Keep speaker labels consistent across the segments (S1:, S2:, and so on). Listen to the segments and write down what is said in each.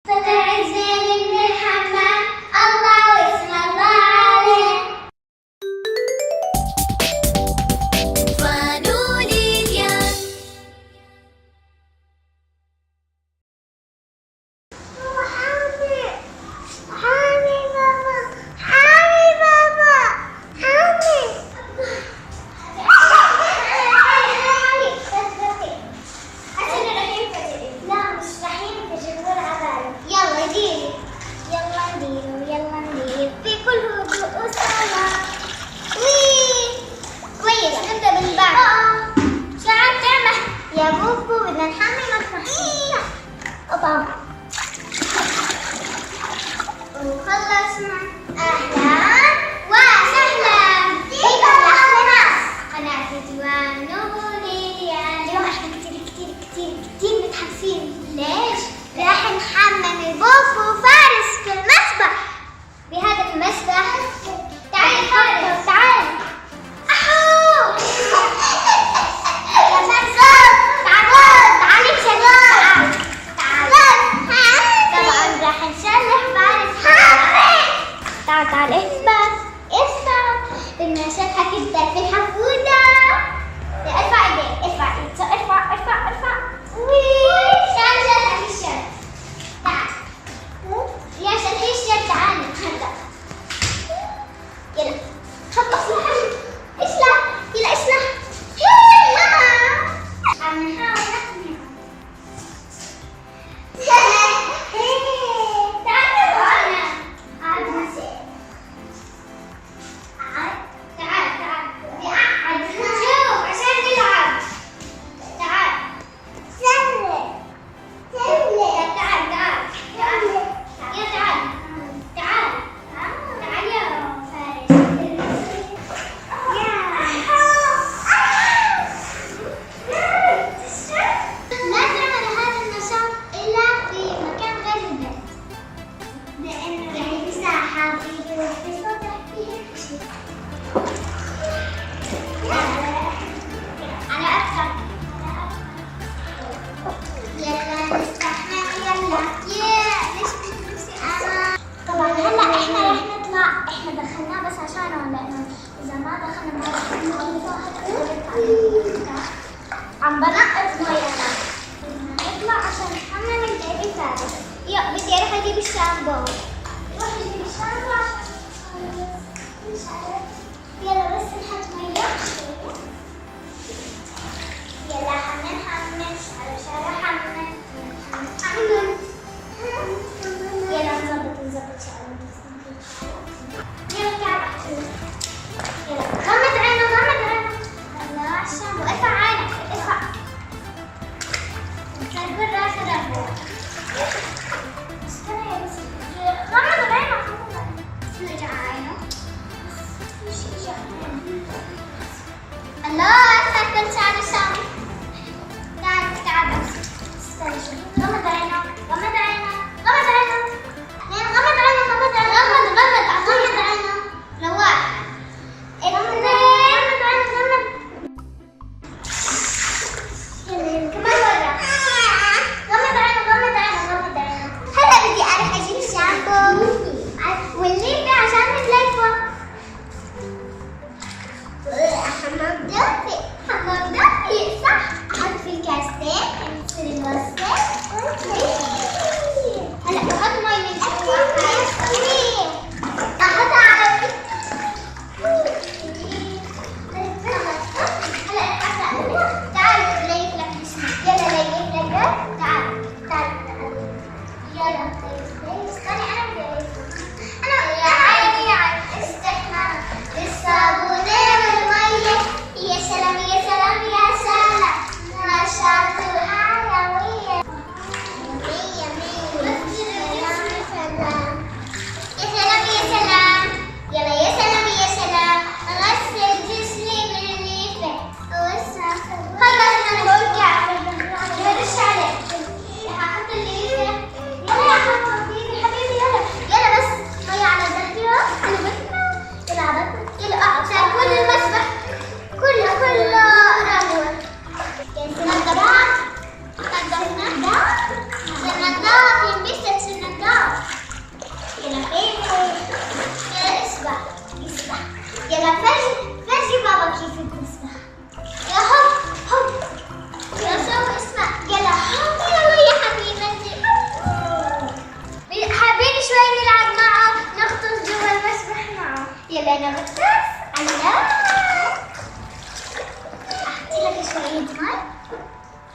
S1: طلع زين من الحمام، الله واسم الله عليه.
S2: قانون اليوم.
S1: حامي حامي ماما، حامي ماما، حامي. لا مش رح ينفجر ولا عبالة. يلا ديري، يلا نديرو، يلا ندير في كل هدوء وسلام. كويس، نبدأ بالبعض. شعر تعمل يا بوبو، بدنا نحمي مسرحية. طبعا وخلصنا. أهلا وسهلا بكم يا ناس قناة ديوان نوريان. اليوم احنا كتير متحمسين. ليش؟ راح نحمم البوبو فارس في المسبح. بهذا المسبح تعالي فارس، تعالي. أحو يا فارس، تعالي بسرعة. طبعا راح نشرح فارس. تعال اثبت. بدنا نشرحك انت في الحفودة. ارفع ايديك، ارفع. تعال شرحك الشرح. تعال يا شرحي الشرح، تعال هلا. يلا خلص الحل. اسلح، يلا اسلح. عم نحاول نحمي. لا تعمل هذا النشاط إلا في مكان غير البيت، لأنه يعني في ساحة، في سطح، في هيك شيء. على أكثر. يلا نستحمل. يلا ليش نفسي أنا. طبعا هلا احنا رح نطلع. احنا دخلناه بس عشانه، لأنه إذا ما دخلنا عم بنقط مي. أنا بدنا نطلع عشان نحمم البيبي فارس. بدي أروح أجيب الشامبو. روح أجيب الشامبو عشان مش عارف. يلا بس نحط مية شوية. يلا حمم علشان حمم. يلا نظبط شعرنا. يلا تعال أحكي. يلا غمض عينه. هلا الشامبو. ارفع عينك، ارفع. نصبر راسه لفوق. استنى يا بس. غمض عينك. نرجع عينه. الله ارفع كل شعر الشامبو. تعال بس. استنى شوي. غمض عينك. يلا نغطس. الله. احط لك شوية ماء.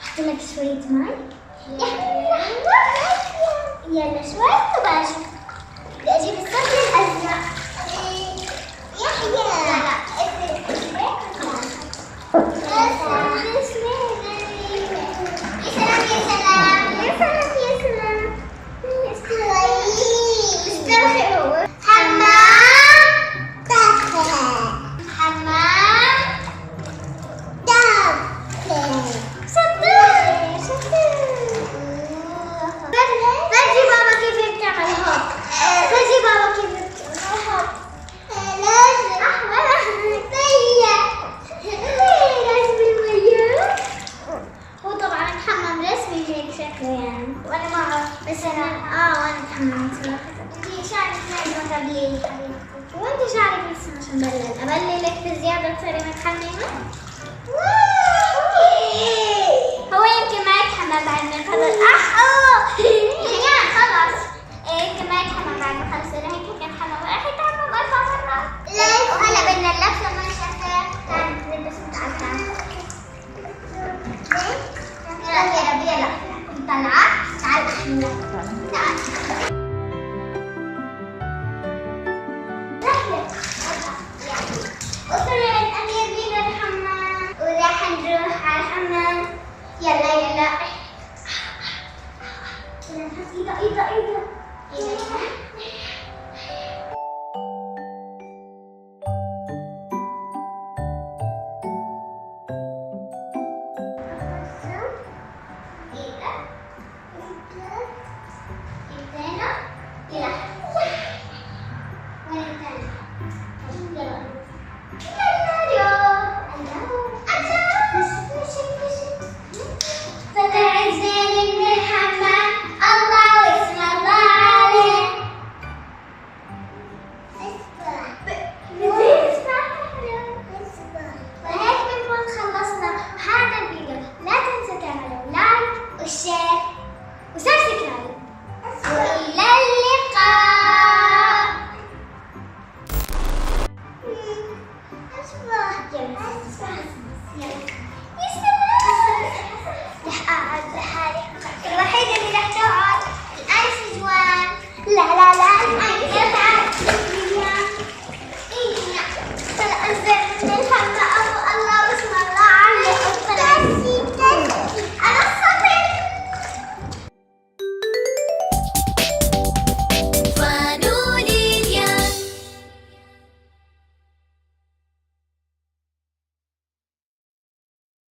S1: احط لك شوية ماء. يلا شوي وباشا. بدي اجيب الصبي الازرق. يحيى. وانا ما اعرف بس انا وانا تحملت صراحه. انت شعرك ما قبلي حبيبتي وانت شعرك لسه مش مبلل. ابللك بزياده تصيري متحممه. هو يمكن ما يتحمل بعد ما يخلص. يعني خلاص يمكن ما يتحمل بعد ما يخلص. انا هيك كان حمل راح يتحمم 4 مرات. ليش؟ وهلا بدنا اللبسه ما شافها كانت بس متعلقه. يلا طلعت. تعال احنا تعال رحلة. وصلنا للأمير بينا الحمام وراح نروح على الحمام. يلا يلا نحط ايده الوحيدة اللي رح تقعد الآن سجوان. لا